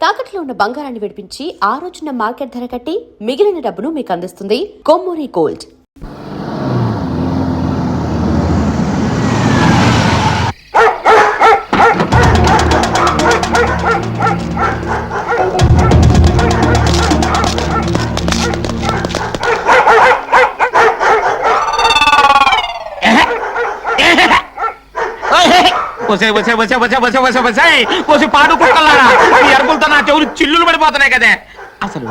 తాకట్లో ఉన్న బంగారాన్ని విడిపించి ఆ రోజున మార్కెట్ ధర కట్టి మిగిలిన డబ్బును మీకు అందిస్తుంది కొమ్మూరి గోల్డ్. పాడు కుక్కల్లారా ఈ అరుపులతో నా చెవులు చిల్లులు పడిపోతున్నాయి కదే. అసలు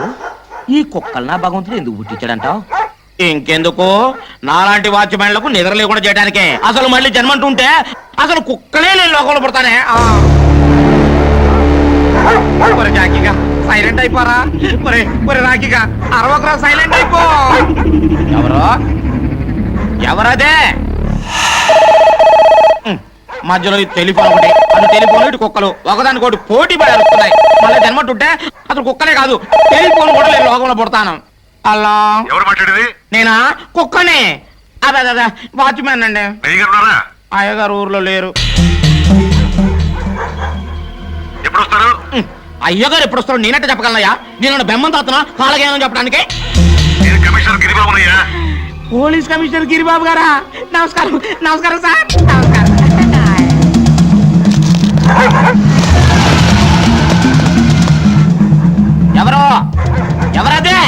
ఈ కుక్కల్నా భగవంతుడు ఎందుకు పుట్టించాడంటావు? ఇంకెందుకు, నాలాంటి వాచ్మెన్లకు నిద్ర లేకుండా చేయడానికే. అసలు మళ్ళీ జన్మంటుంటే అసలు కుక్కలే నేను లోకంలో పడతానే. రాఖీగా సైలెంట్ అయిపోరా. రాఖీగా అరవకరా, సైలెంట్ అయిపో. ఎవరదే మధ్యలో టెలిఫోన్ ఒకటి, అటు టెలిఫోన్ ఇటు కుక్కలు ఒకదానికోటి పోటీ పడి అరుస్తున్నాయి. మళ్ళీ జన్మటుంటే అసలు కుక్కలే కాదు, టెలిఫోన్ కూడా నేను లోకంలో పుడతాను. అలా ఎవరు మాట్లాడేది? నేనా? కుక్కనే. అదే వాచ్మెన్ అండి. అయ్యగారు ఊర్లో లేరు. ఎప్పుడు వస్తారు? అయ్యగారు ఎప్పుడు వస్తారు నేనంటే చెప్పగలనయ్యా? నేను బెమ్మం తాతనా కాలగేనని చెప్పడానికి? కమిషనర్ గిరిబాబునయ్యా. పోలీస్ కమిషనర్ గిరిబాబు గారా? నమస్కారం. నమస్కారం సార్. నమస్కారం. ఎవరో ఎవరదే?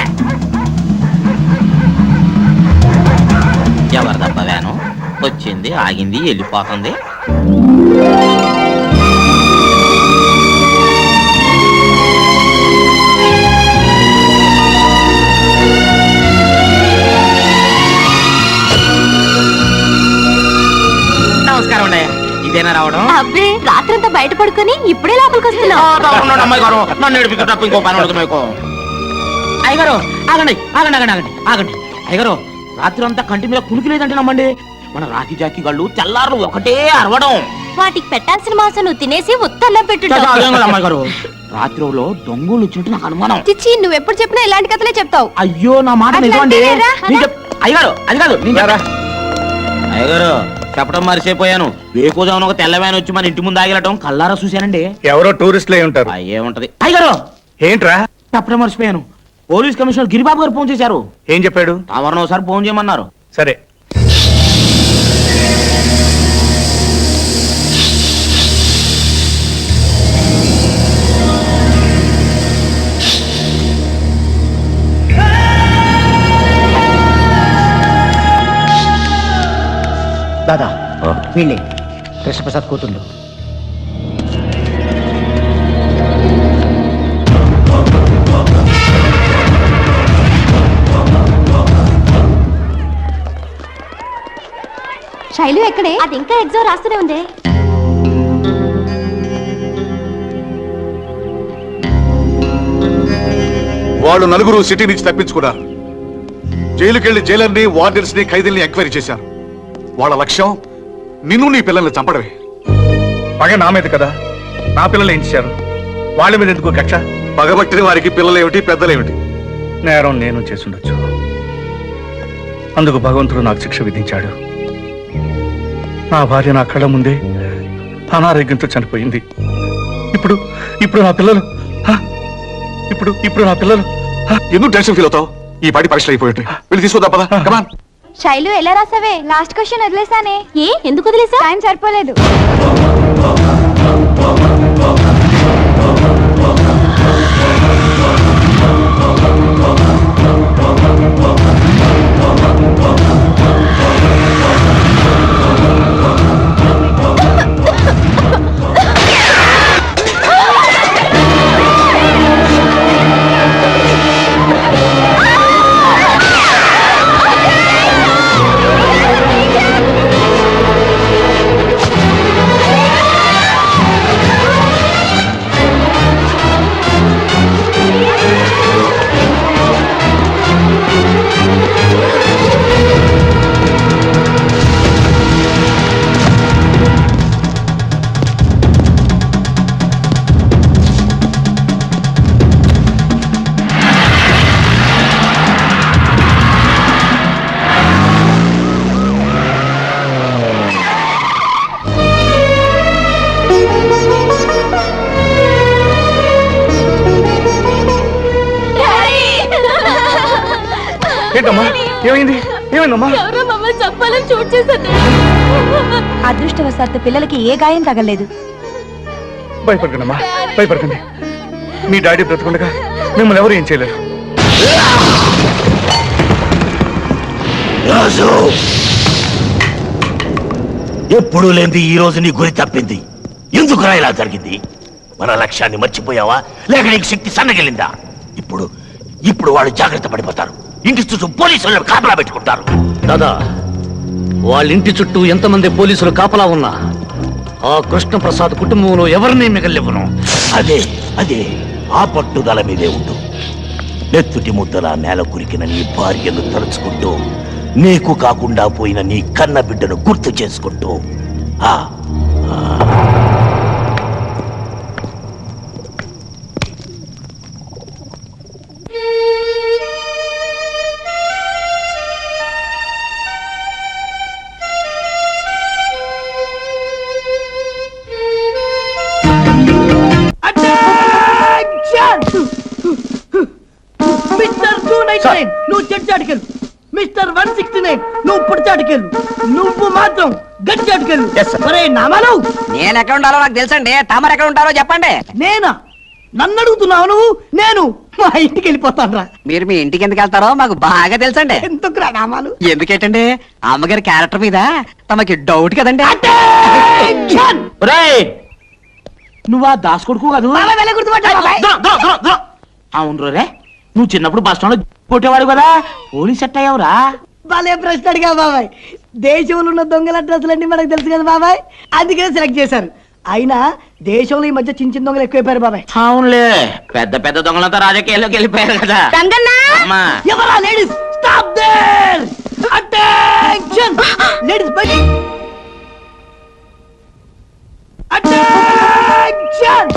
ఎవరిదబ్బా వ్యాను? వచ్చింది, ఆగింది, వెళ్ళిపోతుంది. నమస్కారం అండి. ఇదేనా రావడం? అబ్బే, రాత్రంతా బయట పడుకొని ఇప్పుడే లోపలికి వస్తున్నావు. అమ్మాయి గారు నన్ను ఏడిపించ తప్ప ఇంకో పని ఉండదు మీకు. అయ్యగారు ఆగండి ఆగండి ఆగండి ఆగండి ఆగండి. అయ్యగారు రాత్రి అంతా కంటి మీద కునికి లేదంటే నమ్మండి. మన రాఖీ జాకీ గళ్ళు తెల్లారు ఒకటే అరవడం. వాటికి పెట్టాల్సిన మాంసం నువ్వు తినేసి ఉత్తర్లో పెట్టు. అమ్మాయి గారు రాత్రిలో దొంగలు వచ్చినట్టు నాకు అనుమానం. చిచ్చి, నువ్వు ఎప్పుడు చెప్పినా ఇలాంటి కథలే చెప్తావు. అయ్యో నా మాట నిజమండి. అయ్యగారు అది కాదు. అయ్యగారు చెప్పడం మరిసిపోయాను. వేకోజామున ఒక తెల్లవాన్ వచ్చి మన ఇంటి ముందు ఆగిలటం కల్లారా చూశానండి. ఎవరో టూరిస్టులే ఉంటారు. ఏముంటది అయ్యగారు? ఏంట్రా? చెప్పడం మర్చిపోయాను. పోలీస్ కమిషనర్ గిరిబాబు గారు ఫోన్ చేశారు. ఏం చెప్పాడు? తమరిని ఒకసారి ఫోన్ చేయమన్నారు. సరే. దాదా వీళ్ళే కృష్ణప్రసాద్ కూతుండు. శైలు ఎక్కడే? అది ఇంకా ఎగ్జామ్ రాస్తూనే ఉంది. వాళ్ళు నలుగురు సిటీ నుంచి తప్పించుకున్నారు. జైలుకెళ్లి జైలర్ని, వార్డెన్స్ ని, ఖైదీల్ని ఎంక్వైరీ చేశారు. వాళ్ళ లక్ష్యం నిన్ను నీ పిల్లల్ని చంపడమే. పగ నా మీద కదా, నా పిల్లలు ఏం చేశారు? వాళ్ళ మీద ఎందుకు కక్ష? పగబట్టిన వారికి పిల్లలేమిటి, పెద్దలేమిటి? నేరం నేను చేసుండొచ్చు. అందుకు భగవంతుడు నాకు శిక్ష విధించాడు. నా భార్య నా కళ్ళ ముందే అనారోగ్యంతో చనిపోయింది. ఇప్పుడు నా పిల్లలు ఇప్పుడు నా పిల్లలు ఎందుకు టెన్షన్ ఫీల్ అవుతావు? ఈ పాటి పరీక్షలు అయిపోయి వెళ్ళి తీసుకుందా పదా. కమాన్. శైలు ఎలా రాసావే? Last question వదిలేసానే. ఏ ఎందుకు వదిలేసా? టైం సరిపోలేదు. ఏంటమ్మా ఏమైంది ఏమైందమ్మా ఎవరో మమ్మల్ని చంపాలని షూట్ చేశారు. అదృష్టవశాత్తు పిల్లలకి ఏ గాయం తగలేదు. భయపడకండి అమ్మా భయపడకండి. మీ డాడీ బ్రతుకుండగా మిమ్మల్ని ఎవరు ఏం చేయలేరు. రాజు ఎప్పుడు లేని ఈ రోజు నీ గురి తప్పింది. ఎందుకురా ఇలా జరిగింది? మన లక్ష్యాన్ని మర్చిపోయావా లేక నీకు శక్తి సన్నగిలిందా? ఇప్పుడు ఇప్పుడు వాళ్ళు జాగ్రత్త పడిపోతారు. ఇంటి చుట్టూ పోలీసులు కాపలా పెట్టుకుంటారు. దాదా వాళ్ళ ఇంటి చుట్టూ ఎంతమంది పోలీసులు కాపలా ఉన్నా ఆ కృష్ణప్రసాద్ కుటుంబంలో ఎవరిని మిగలివ్వను. అదే అదే ఆ పట్టుదల మీదే ఉండు. నెత్తుటి ముద్దలా నేల కురికిన నీ భార్యను తలుచుకుంటూ, నీకు కాకుండా పోయిన నీ కన్న బిడ్డను గుర్తు చేసుకుంటూ ఆ మిస్టర్ 299 నువ్వు చెట్టు అడికెళ్ళు. మిస్టర్ 169 నువ్వు పుడిచి అడికెళ్ళు. నువ్వు మాత్రం గట్టి అడికెళ్ళు. ఒరే నామాలు, నేను ఎక్కడ ఉండాలో నాకు తెలుసండి. తమరు ఎక్కడ ఉంటారో చెప్పండి. నేనా? నన్ను అడుగుతున్నావు నువ్వు? నేను మా ఇంటికి వెళ్ళిపోతాను రా. మీరు మీ ఇంటికి ఎందుకు వెళ్తారో మాకు బాగా తెలుసండి. ఎందుకురా నామాలు? ఎందుకేటండి అమ్మగారి క్యారెక్టర్ మీద తమకి డౌట్ కదండి. Attention! నువ్వా దాస్ కొడుకు కాదు? బాగా వెళ్ళ గుర్తుపట్టా బాబాయ్. అవును రే, నువ్వు చిన్నప్పుడు బస్ స్టాండ్ లో కొట్టేవాడు కదా, పోలీస్ సెట్ అయ్యావురా. భలే ప్రశ్న అడిగా బాబాయ్. దేశంలో ఉన్న దొంగల డ్రెస్సులన్నీ మనకు తెలుసు కదా బాబాయ్, అందుకనే సెలెక్ట్ చేశారు. అయినా దేశంలో ఈ మధ్య చిన్న చిన్న దొంగలు ఎక్కువైపోయారు బాబాయ్. అవునులే, పెద్ద పెద్ద దొంగలంతా రాజకీయాల్లోకి వెళ్ళిపోయారు కదా. అమ్మా. ఎవరా ladies? Stop there! Attention! Ladies బయట. అటెన్షన్!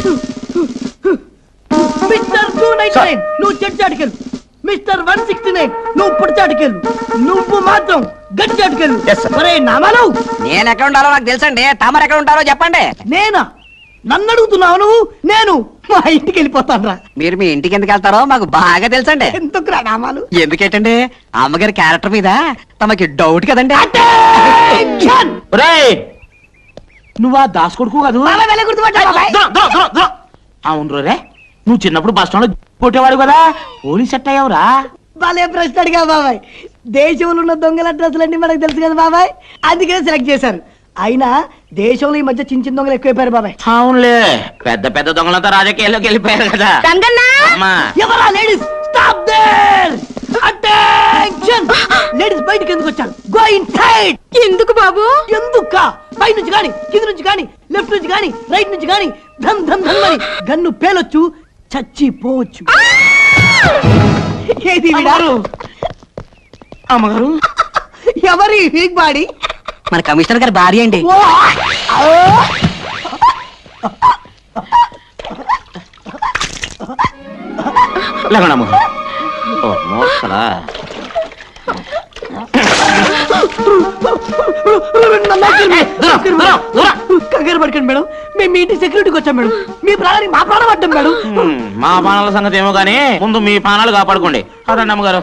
మిస్టర్ 299 నువ్వు చెట్టు అడికెళ్ళు. మిస్టర్ 169 నువ్వు పుడిచి అడికెళ్ళు. నువ్వు మాత్రం గట్టి అడికెళ్ళు. ఒరే నామాలు, నేను ఎక్కడ ఉండాలో నాకు తెలుసండి. తమరు ఎక్కడ ఉంటారో చెప్పండి. నేనా? నన్ను అడుగుతున్నావు నువ్వు? నేను మా ఇంటికి వెళ్ళిపోతాను రా. మీరు మీ ఇంటికి ఎందుకు వెళ్తారో మాకు బాగా తెలుసండి. ఎందుకురా నామాలు? ఎందుకేటండి అమ్మగారి క్యారెక్టర్ మీద తమకి డౌట్ కదండి. Attention! నువ్వా దాస్ కొడుకు కాదు? బాగా వెళ్ళ గుర్తుపట్టా బాబాయ్. అవును రే, నువ్వు చిన్నప్పుడు బస్ స్టాండ్ లో కొట్టేవాడు కదా, పోలీస్ సెట్ అయ్యావురా. భలే ప్రశ్న అడిగా బాబాయ్. దేశంలో ఉన్న దొంగల డ్రెస్సులన్నీ మనకు తెలుసు కదా బాబాయ్, అందుకనే సెలెక్ట్ చేశారు. అయినా దేశంలో ఈ మధ్య చిన్న చిన్న దొంగలు ఎక్కువైపోయారు బాబాయ్. అవునులే, పెద్ద పెద్ద దొంగలంతా రాజకీయాల్లోకి వెళ్ళిపోయారు కదా. అమ్మా. ఎవరా ladies? Stop there! Attention! Ladies బయటికి ఎందుకు వచ్చారు? Go inside! ఎందుకు బాబు? ఎందుక? పై నుంచి గాని, కింద నుంచి గాని, లెఫ్ట్ నుంచి గాని, రైట్ నుంచి గాని ధన్ ధన్ ధన్ అని గన్ను పేలొచ్చు, చచ్చిపోవచ్చు. ఏది వీడారు? అమ్మగారు, ఎవరి వీక్ బాడీ? మన కమిషనర్ గారి భార్య అండి. ఓ! లేకుండా అమ్మగారు. ఓ మోసలా. కంగారు పడకండి మేడం, మేము మీ ఇంటి సెక్యూరిటీకి వచ్చాం మేడం. మీ ప్రాణానికి మా ప్రాణం అడ్డం మేడం. మా ప్రాణాల సంగతి ఏమో గానీ ముందు మీ ప్రాణాలు కాపాడుకోండి. అదండి అమ్మగారు.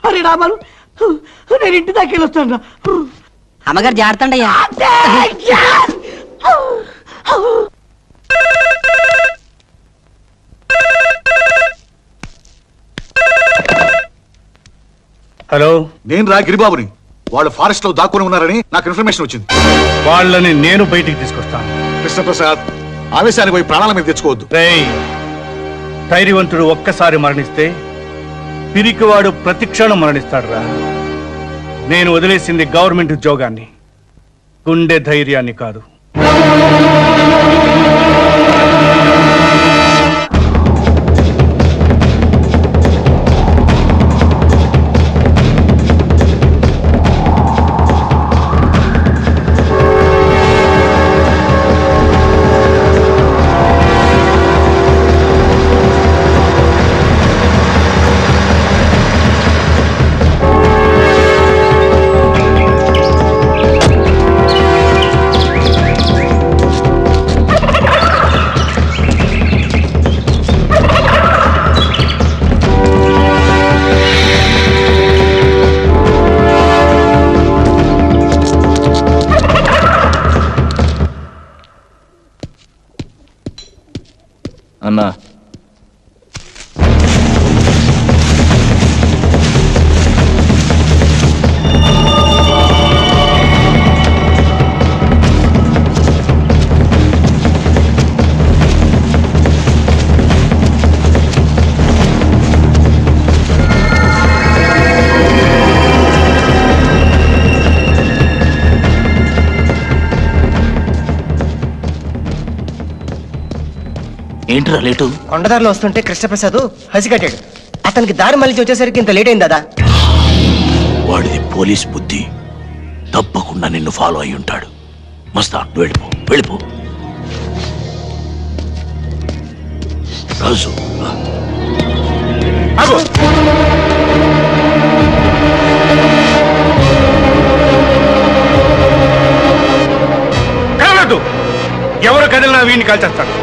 అరే రామాలు, నేను ఇంటి దాకా వెళ్ళొస్తాను రా. అమ్మగారు జాగ్రత్త అండి అయ్యా. హలో, నేను రా గిరిబాబుని. వాళ్ళు ఫారెస్ట్ లో దాక్కుని ఉన్నారని నాకు ఇన్ఫర్మేషన్ వచ్చింది. వాళ్ళని నేను బయటికి తీసుకొస్తాను. కృష్ణప్రసాద్, ఆవేశానికి పోయి ప్రాణాల మీద తెచ్చుకోవద్దు. రేయ్, ధైర్యవంతుడు ఒక్కసారి మరణిస్తే పిరికివాడు ప్రతి క్షణం మరణిస్తాడురా. నేను వదిలేసింది గవర్నమెంట్ ఉద్యోగాన్ని, గుండె ధైర్యాన్ని కాదు. అన్నా ఏంట్రా లేటు? కొండదారిలో వస్తుంటే కృష్ణప్రసాద్ హసికట్టాడు. అతనికి దారి మళ్ళీ వచ్చేసరికి ఇంత లేట్ అయింది దాదా. వాడిది పోలీస్ బుద్ధి. తప్పకుండా నిన్ను ఫాలో అయి ఉంటాడు. మస్తాన్ వెళ్ళిపో వెళ్ళిపో. రాజు కాదు, ఎవరు కదిలినా వీడిని కాల్చేస్తాడు.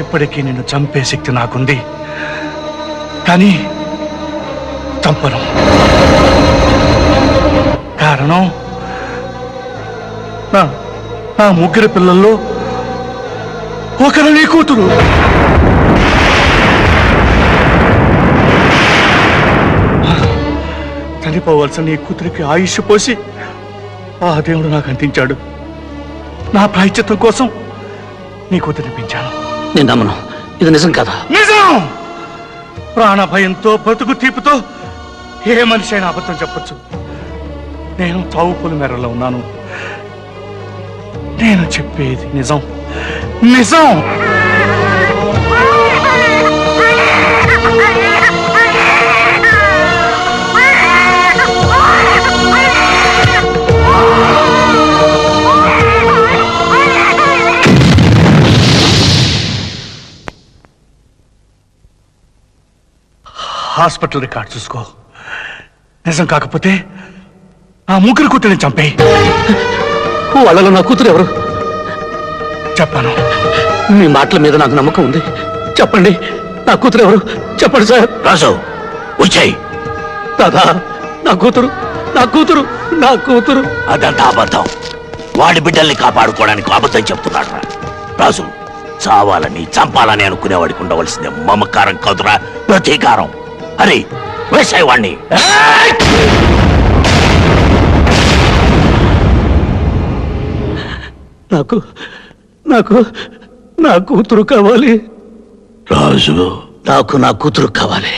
ఇప్పటికీ నిన్ను చంపే శక్తి నాకుంది, కానీ చంపను. కారణం నా ముగ్గురు పిల్లల్లో ఒకరు నీ కూతురు. చనిపోవలసిన నీ కూతురికి ఆయుష్ పోసి ఆ దేవుడు నాకు అందించాడు. నా ప్రాయశ్చిత్తం కోసం నీ కూతురిని పెంచాను. నేను నమ్మను, ఇది నిజం కదా? నిజం. ప్రాణ భయంతో బతుకు తీపుతో ఏ మనిషి అయినా అబద్ధం చెప్పొచ్చు. నేను చావుపుల మేరలో ఉన్నాను. నేను చెప్పేది నిజం, నిజం. హాస్పిటల్ రికార్డ్ చూసుకో. నిజం కాకపోతే ఆ ముగ్గురు కూతురిని చంపేయి. వాళ్ళలో నా కూతురు ఎవరు? చెప్పాను. మీ మాటల మీద నాకు నమ్మకం ఉంది. చెప్పండి, నా కూతురు ఎవరు? చెప్పండి సార్. రాజు వచ్చాయి. దాదా, నా కూతురు, నా కూతురు, నా కూతురు. అదంతా అబద్ధం. వాడి బిడ్డల్ని కాపాడుకోవడానికి అబద్ధం చెప్తున్నాడు. రాజు, చావాలని చంపాలని అనుకునేవాడికి ఉండవలసిందే మమకారం కాదురా, ప్రతీకారం. అరే వేసాయి వాణ్ణి. నాకు నాకు నా కూతురు కావాలి. రాజు, నాకు నా కూతురు కావాలి.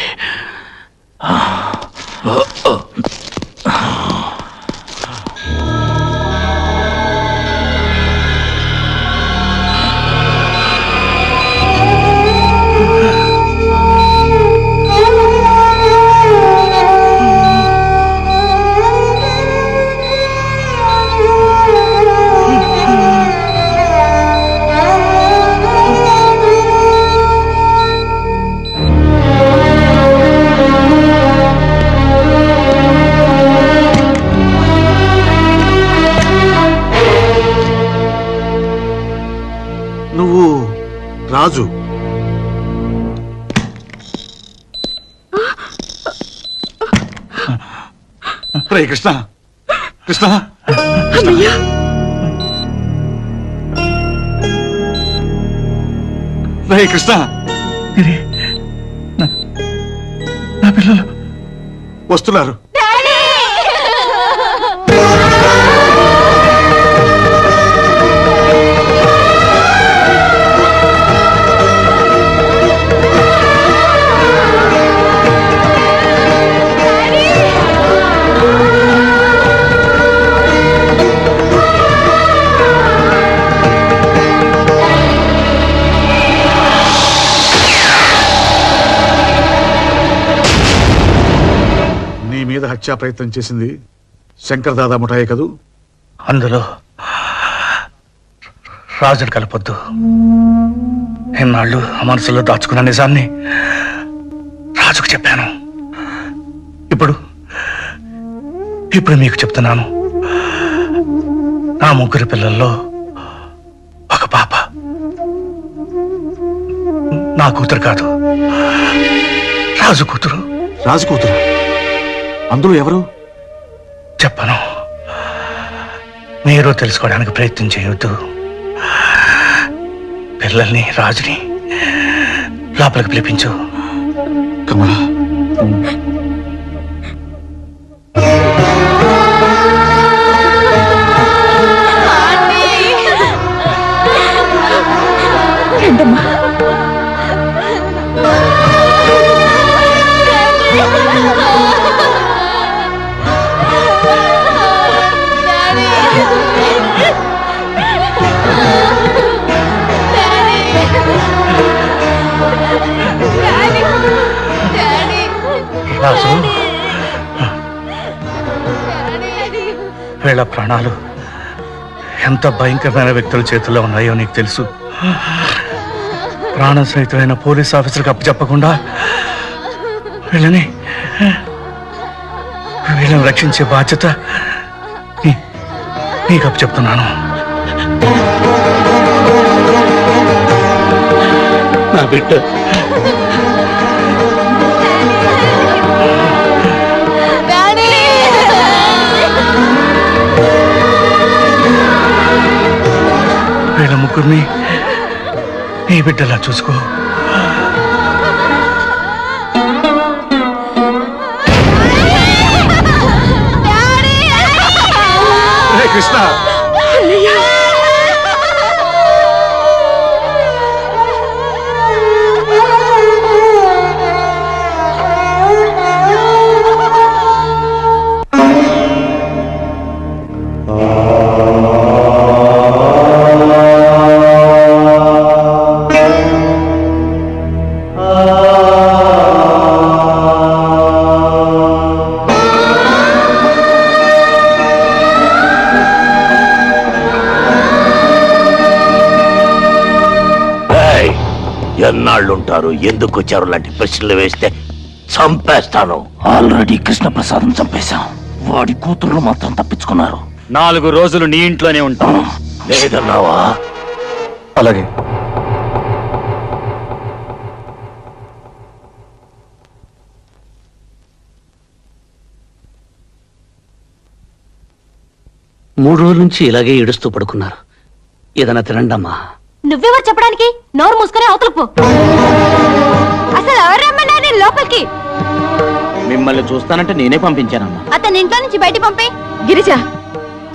నువ్వు రాజు. రే కృష్ణ, కృష్ణ, రే కృష్ణ, గిరి, నా పిల్లలు వస్తున్నారు. నీ మీద హత్యా ప్రయత్నం చేసింది శంకర్ దాదా ముఠాయే కదూ? అందులో రాజును కలపొద్దు. ఎన్నాళ్ళు ఆ మనసులో దాచుకున్న నిజాన్ని రాజుకు చెప్పాను. ఇప్పుడు మీకు చెప్తున్నాను. నా ముగ్గురు పిల్లల్లో ఒక పాప నా కూతురు కాదు, రాజు కూతురు. రాజు కూతురు? అందులో ఎవరు? చెప్పను. మీరు తెలుసుకోవడానికి ప్రయత్నం చేయొద్దు. పిల్లల్ని, రాజుని లోపలికి పిలిపించు. కమలా, రాజు, వీళ్ళ ప్రాణాలు ఎంత భయంకరమైన వ్యక్తుల చేతుల్లో ఉన్నాయో నీకు తెలుసు. ప్రాణ సహితమైన పోలీస్ ఆఫీసర్కి అప్పచెప్పకుండా వీళ్ళని రక్షించే బాధ్యత నీకు అప్పచెప్తున్నాను. నా బిడ్డ వీళ్ళ ముగ్గురిని నీ బిడ్డలా చూసుకో. కృష్ణ, ఎన్నాళ్ళుంటారు, ఎందుకు వచ్చారు లాంటి ప్రశ్నలు వేస్తే చంపేస్తాను. ఆల్రెడీ కృష్ణప్రసాదం చంపేశాం. వాడి కూతుర్లు మాత్రం తప్పించుకున్నారు. 4 రోజులు నీ ఇంట్లోనే ఉంటాను. లేదన్నావా? అలాగే. మూడు రోజుల నుంచి ఇలాగే ఏడుస్తూ పడుకున్నారు. ఏదైనా తినండమ్మా. నువ్వెవరు చెప్పడానికి? నోరు మూసుకొని అవతలకు పో. అసలు ఎవరు రమ్మన్నారు లోపలికి? మిమ్మల్ని చూస్తానంటే నేనే పంపించానమ్మా. అతని ఇంట్లో నుంచి బయట పంపే. గిరిజ,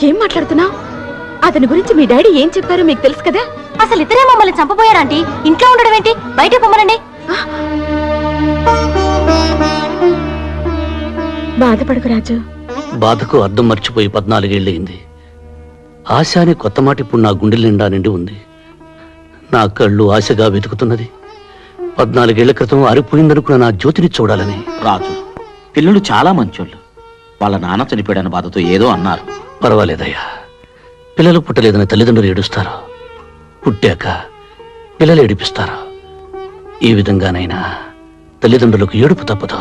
ఏం మాట్లాడుతున్నావు? అతని గురించి మీ డాడీ ఏం చెప్పారో మీకు తెలుసు కదా? అసలు ఇద్దరే మమ్మల్ని చంపబోయారంటీ. ఇంట్లో ఉండడం ఏంటి? బయట పొమ్మనండి. బాధపడకు రాజు. బాధకు అర్థం మర్చిపోయి 14 ఏళ్ళయింది. ఆశ అనే కొత్త మాట ఇప్పుడు నా గుండె నిండా నిండి ఉంది. నా కళ్ళు ఆశగా వెతుకుతున్నది 14 ఏళ్ల క్రితం ఆరిపోయిందనుకున్న నా జ్యోతిని చూడాలని. రాజు, పిల్లలు చాలా మంచోళ్ళు. వాళ్ళ నాన్న చనిపోయాడన్న బాధతో ఏదో అన్నారు. పర్వాలేదయ్యా, పిల్లలు పుట్టలేదని తల్లిదండ్రులు ఏడుస్తారు, పుట్టాక పిల్లలు ఏడిపిస్తారు. ఈ విధంగానైనా తల్లిదండ్రులకు ఏడుపు తప్పదు.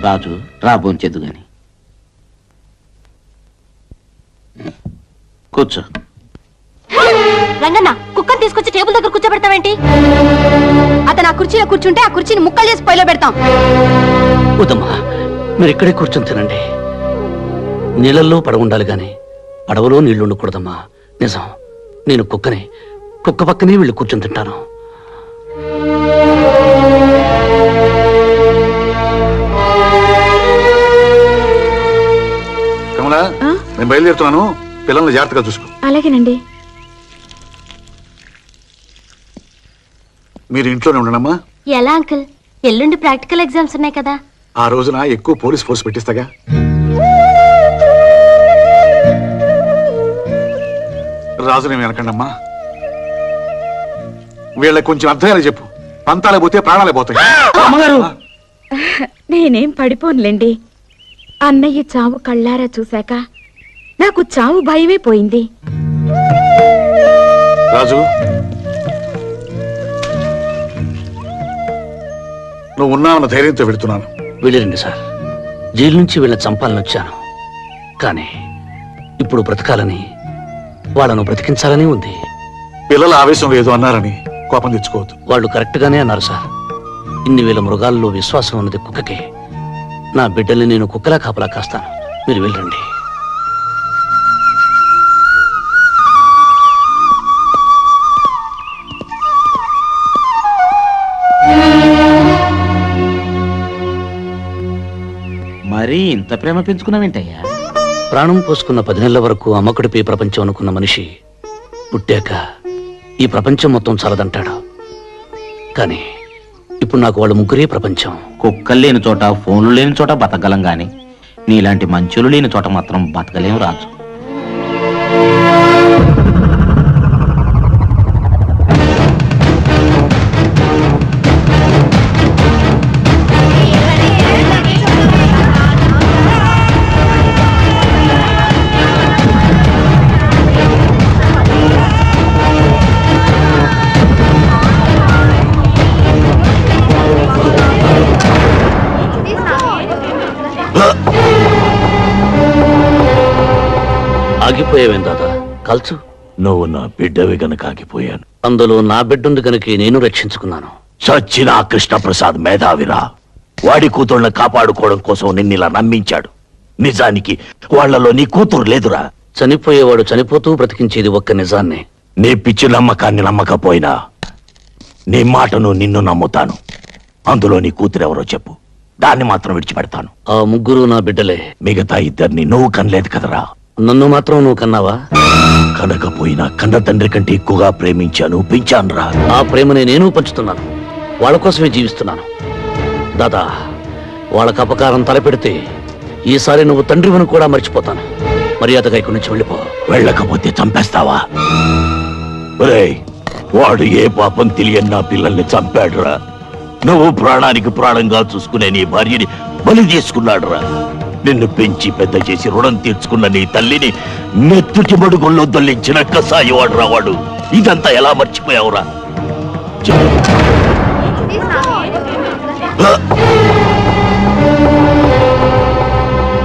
రాజు, రా భోంచేద్దు గాని. కూర్చో. రంగన్న, కుక్కని తీసుకొచ్చి టేబుల్ దగ్గర కూర్చోబెడతావేంటి? అతను ఆ కుర్చీలో కూర్చుంటే ఆ కుర్చీని ముక్కలు చేసి పొయ్యిలో పెడతాం. వద్దమ్మా, మీరు ఇక్కడే కూర్చొని తినండి. నీళ్ళల్లో పడవ ఉండాలి గాని పడవలో నీళ్లు ఉండకూడదమ్మా. నిజం, నేను కుక్కని. కుక్క పక్కనే వీళ్ళు కూర్చొని తింటాను. కమలా, నేను బయలుదేరుతున్నాను. పిల్లల్ని జాగ్రత్తగా చూసుకో. అలాగేనండి. మీరు ఇంట్లోనే ఉండనమ్మా. ఎలా అంకుల్? ఎల్లుండి ప్రాక్టికల్ ఎగ్జామ్స్ ఉన్నాయి కదా. ఆ రోజున ఎక్కువ పోలీస్ ఫోర్స్ పెట్టిస్తాగా. రాజుని వెనకండమ్మా. వీళ్ళకి కొంచెం అర్థమయ్యేలా చెప్పు. పంతాలే పోతే ప్రాణాలే పోతాయి. అమ్మగారు, నేనేం పడిపోనులేండి. అన్నయ్య చావు కళ్ళారా చూశాక నాకు చావు భయమే పోయింది. రాజు, నువ్వు ఉన్నావన్న ధైర్యంతో వెళుతున్నాను. వెళ్ళిరండి సార్. జైలు నుంచి వీళ్ళని చంపాలని వచ్చాను, కానీ ఇప్పుడు బ్రతకాలని, వాళ్ళను బ్రతికించాలని ఉంది. పిల్లల ఆవేశంలో ఏదో అన్నారని కోపం తెచ్చుకోవద్దు. వాళ్ళు కరెక్ట్ గానే అన్నారు సార్. ఇన్ని వేల మృగాల్లో విశ్వాసం ఉన్నది కుక్కకే. నా బిడ్డల్ని నేను కుక్కలా కాపలా కాస్తాను. మీరు వెళ్ళండి. మరీ ఇంత ప్రేమ పెంచుకున్నావేంటయ్యా? ప్రాణం పోసుకున్న 10 నెలల వరకు అమ్మకుడిపై ప్రపంచం అనుకున్న మనిషి పుట్టాక ఈ ప్రపంచం మొత్తం చాలదంటాడు. కానీ ఇప్పుడు నాకు వాళ్ళు ముగ్గురే ప్రపంచం. కుక్కలు లేని చోట, ఫోన్లు లేని చోట బతకగలం గాని నీలాంటి మంచులు లేని చోట మాత్రం బతకలేం రాజు. ఆగిపోయావేం దాదా? కల్చు. నువ్వు నా బిడ్డవి గనక ఆగిపోయాను. అందులో నా బిడ్డుంది గనుక నేను రక్షించుకున్నాను. చచ్చిన ఆ కృష్ణప్రసాద్ మేధావిరా. వాడి కూతుళ్ళని కాపాడుకోవడం కోసం నిన్నిలా నమ్మించాడు. నిజానికి వాళ్లలో నీ కూతురు లేదురా. చనిపోయేవాడు చనిపోతూ బ్రతికించేది ఒక్క నిజాన్ని. నీ పిచ్చి నమ్మకాన్ని నమ్మకపోయినా నీ మాటను నిన్ను నమ్ముతాను. అందులో నీ కూతురెవరో చెప్పు, దాన్ని మాత్రం విడిచిపెడతాను. ఆ ముగ్గురు నా బిడ్డలే. మిగతా ఇద్దరిని నువ్వు కనలేదు కదరా. నన్ను మాత్రం నువ్వు కన్నావా? కనకపోయినా కన్న తండ్రి కంటే ఎక్కువగా ప్రేమించాను, పెంచానురా. ఆ ప్రేమని నేను పంచుతున్నాను, వాళ్ళ కోసమే జీవిస్తున్నాను. దాదా, వాళ్ళకి అపకారం తలపెడితే ఈసారి నువ్వు తండ్రివని కూడా మర్చిపోతాను. మర్యాదగా ఇక్కడి నుంచి వెళ్ళిపో. వెళ్ళకపోతే చంపేస్తావా? ఒరేయ్, వాడు ఏ పాపం తెలియని నా పిల్లల్ని చంపాడురా. నువ్వు ప్రాణానికి ప్రాణంగా చూసుకునే నీ భార్యని బలి చేసుకున్నాడురా. నిన్ను పెంచి పెద్ద చేసి రుణం తీర్చుకున్న నీ తల్లిని నెత్తుటి మడుగుల్లో దొల్లించిన కసాయివాడు రావాడు. ఇదంతా ఎలా మర్చిపోయావురా?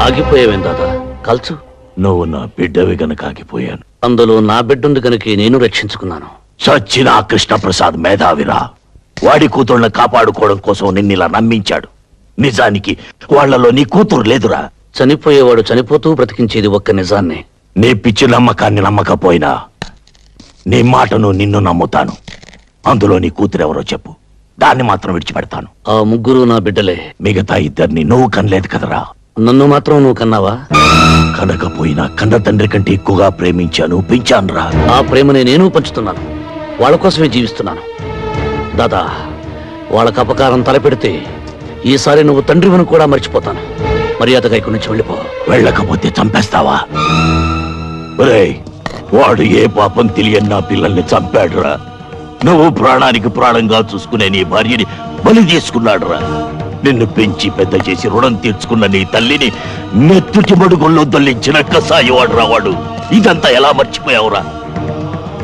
ఆగిపోయావేం దాదా? కల్చు. నువ్వు నా బిడ్డవి గనక ఆగిపోయాను. అందులో నా బిడ్డుంది గనుక నేను రక్షించుకున్నాను. చచ్చిన ఆ కృష్ణప్రసాద్ మేధావిరా. వాడి కూతుళ్ళని కాపాడుకోవడం కోసం నిన్నిలా నమ్మించాడు. నిజానికి వాళ్లలో నీ కూతురు లేదురా. చనిపోయేవాడు చనిపోతూ బ్రతికించేది ఒక్క నిజాన్ని. నీ పిచ్చి నమ్మకాన్ని నమ్మకపోయినా నీ మాటను నిన్ను నమ్ముతాను. అందులో నీ కూతురెవరో చెప్పు, దాన్ని మాత్రం విడిచిపెడతాను. ఆ ముగ్గురు నా బిడ్డలే. మిగతా ఇద్దరిని నువ్వు కనలేదు కదరా. నన్ను మాత్రం నువ్వు కన్నావా? కనకపోయినా కన్న తండ్రి కంటే ఎక్కువగా ప్రేమించాను, పెంచానురా. ఆ ప్రేమని నేను పంచుతున్నాను. వాళ్ళ కోసమే జీవిస్తున్నాను. దాదా, వాళ్ళకు అపకారం తలపెడితే ఈసారి నువ్వు తండ్రివని కూడా మర్చిపోతాను. మర్యాదగా ఇక్కడి నుంచి వెళ్ళిపో. వెళ్ళకపోతే చంపేస్తావా? ఒరేయ్, వాడు ఏ పాపం తెలియని నా పిల్లల్ని చంపాడురా. నువ్వు ప్రాణానికి ప్రాణంగా చూసుకునే నీ భార్యని బలి చేసుకున్నాడురా. నిన్ను పెంచి పెద్ద చేసి రుణం తీర్చుకున్న నీ తల్లిని నెత్తుటి మడుగుల్లో దొల్లించిన కసాయివాడు రావాడు. ఇదంతా ఎలా మర్చిపోయావురా?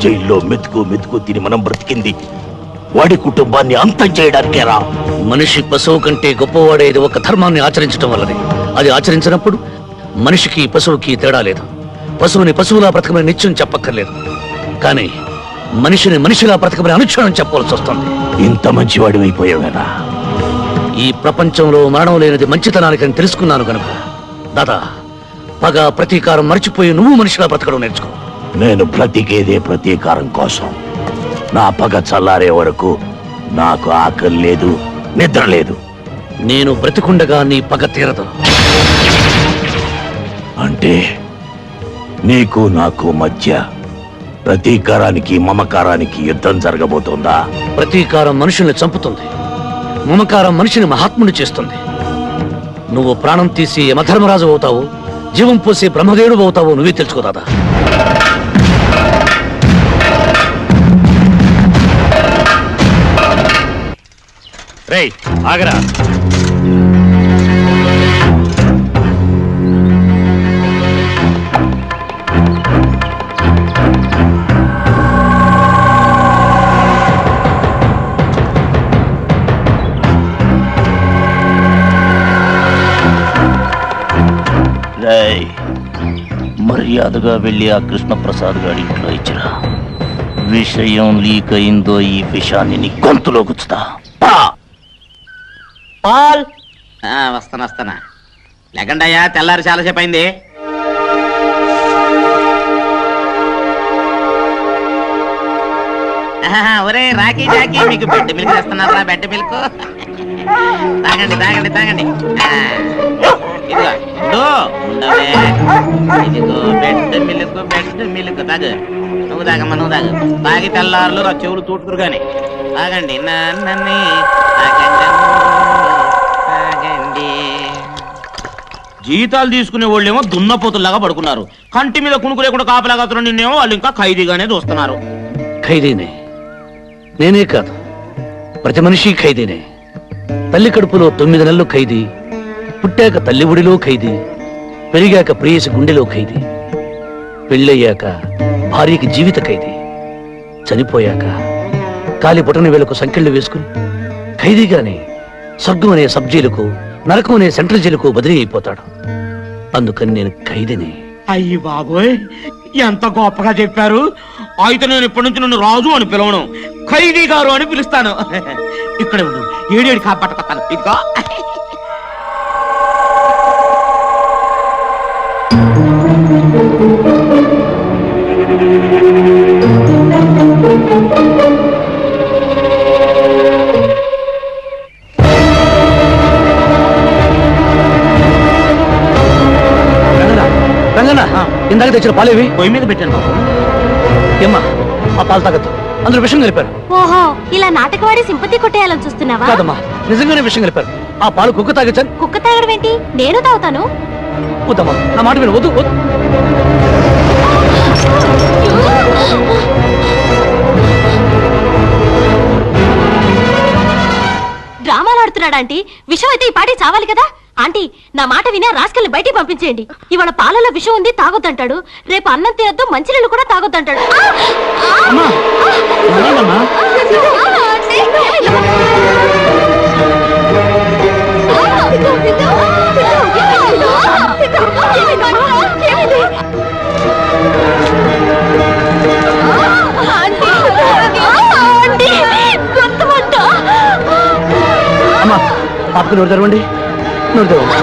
జైల్లో మెతుకు మెతుకు తిని మనం బ్రతికింది వాడి కుటుంబాన్ని అంతం చేయడానికేరా. మనిషి పశువు కంటే గొప్పవాడేది ఒక ధర్మాన్ని ఆచరించడం వల్లనే. అది ఆచరించినప్పుడు మనిషికి పశువుకి తేడా లేదు. పశువుని పశువులా బ్రతకమని నిత్యం చెప్పక్కర్లేదు. కానీ మనిషిని మనిషిలా బ్రతకమని అనుక్షణం చెప్పవలసి వస్తుంది. ఇంత మంచివాడివైపోయావేనా? ఈ ప్రపంచంలో మరణం లేనిది మంచితనానికని తెలుసుకున్నాను కనుక దాదా, పగ ప్రతీకారం మర్చిపోయి నువ్వు మనిషిలా బ్రతకడం నేర్చుకో. నేను బ్రతికేదే ప్రతీకారం కోసం. నా పగ చల్లారే వరకు నాకు ఆకలి లేదు, నిద్ర లేదు. నేను బ్రతికుండగా నీ పగ తీరదు. అంటే నీకు నాకు మధ్య ప్రతీకారానికి మమకారానికి యుద్ధం జరగబోతోందా? ప్రతీకారం మనుషుల్ని చంపుతుంది, మమకారం మనిషిని మహాత్ముని చేస్తుంది. నువ్వు ప్రాణం తీసి యమధర్మరాజు అవుతావు, జీవం పోసి బ్రహ్మదేవుడు అవుతావు. నువ్వే తెలుసుకో దాదా. రేయ్, ఆగరా. మర్యాదగా వెళ్ళి ఆ కృష్ణప్రసాద్ గారి ఇంట్లో ఇచ్చిరా. విషయం లీక్ అయిందో ఈ విషయాన్ని నీ గొంతులో గుచ్చుతా. పాల్ వస్తానా లేకండి అయ్యా, తెల్లారి చాలాసేపు అయింది. ఒరే రాకీ జాకీ, మీకు బెడ్ మిల్క్ తెస్తున్నారా? బెడ్ మిల్క్ తాగండి తాగండి తాగండి. ఇదిగో ఉండవే, ఇదిగో బెడ్ మిల్క్, బెడ్ మిల్క్ తాగు. నువ్వు తాగమ్మా, నువ్వు తాగు. తాగి తెల్లారులు నా చెవులు తూటుకురు కానీ తాగండి. నన్ను తాగండి. జీతాలు తీసుకునే వాళ్ళేమో దున్నపోతుల్లాగా పడుకున్నారు. కంటి మీద కునుకు లేకుండా కాపలాగా నిన్నేమో వాళ్ళు ఇంకా ఖైదీగానే చూస్తున్నారు. ఖైదీనే నేనే కాదు, ప్రతి మనిషి ఖైదీనే. తల్లి కడుపులో 9 నెలలు ఖైదీ, పుట్టాక తల్లి ఒడిలో ఖైదీ, పెరిగాక ప్రేయసి గుండెలో ఖైదీ, పెళ్ళయ్యాక భార్యకి జీవిత ఖైదీ, చనిపోయాక కాలి బొటన వేలకు సంకెళ్ళు వేసుకుని ఖైదీగానే స్వర్గం అనే సబ్ జైలుకు, నరకం అనే సెంట్రల్ జైలుకు బదిలీ అయిపోతాడు. అందుకని నేను ఖైదీని. అయ్యి బాబోయ్, ఎంత గొప్పగా చెప్పారు. అయితే నేను ఇప్పటి నుంచి నన్ను రాజు అని పిలవను, ఖైదీ గారు అని పిలుస్తాను. ఇక్కడ ఉండు, ఏడేడి కాపట్టుకొస్తాను. ఇదిగో రంగన్న, ఇందాక తెచ్చిన పాలేవి పొయ్యి మీద పెట్టాను బాబు. ఏమ్మా, ఆ పాలు తాగద్దు, అందులో విషం కలిపారు. ఓహో, ఇలా నాటకవాడి సింపతి కొట్టేయాలని చూస్తున్నావా? కాదమ్మా, నిజంగానే విషం కలిపారు. ఆ పాలు కుక్క తాగొచ్చాను. కుక్క తాగడం ఏంటి? నేను తాగుతాను. వద్దమ్మా, నా మాట విను. వద్దు వద్దు. డ్రామాలు ఆడుతున్నాడు ఆంటీ. విషయం అయితే ఈ పాటి చావాలి కదా. ఆంటీ నా మాట వినే రాసుకెళ్ళి బయటికి పంపించేయండి. ఇవాళ పాలలో విషం ఉంది తాగొద్దంటాడు. రేపు అన్నం తినొద్దు మంచినీళ్ళు కూడా తాగొద్దంటాడు. అమ్మా పాపకు నోరు తెరవండి, నోరు తెరవండి.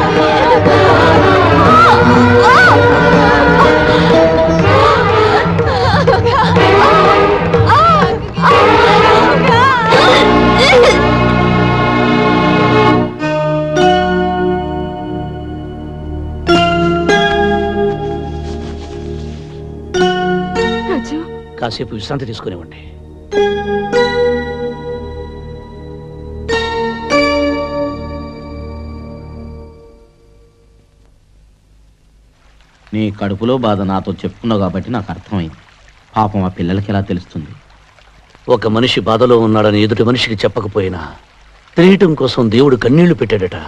కాసేపు విశ్రాంతి తీసుకునివ్వండి. నీ కడుపులో బాధ నాతో చెప్పుకున్నావు కాబట్టి నాకు అర్థమైంది. పాపం ఆ పిల్లలకి ఎలా తెలుస్తుంది? ఒక మనిషి బాధలో ఉన్నాడని ఎదుటి మనిషికి చెప్పకపోయినా తెలియటం కోసం దేవుడు కన్నీళ్లు పెట్టాడట.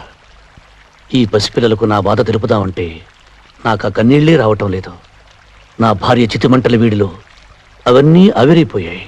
ఈ పసిపిల్లలకు నా బాధ తెలుపుదామంటే నాకు ఆ కన్నీళ్లే రావటం లేదు. నా భార్య చితిమంటల వీడిలో అవన్నీ ఆవిరైపోయాయి.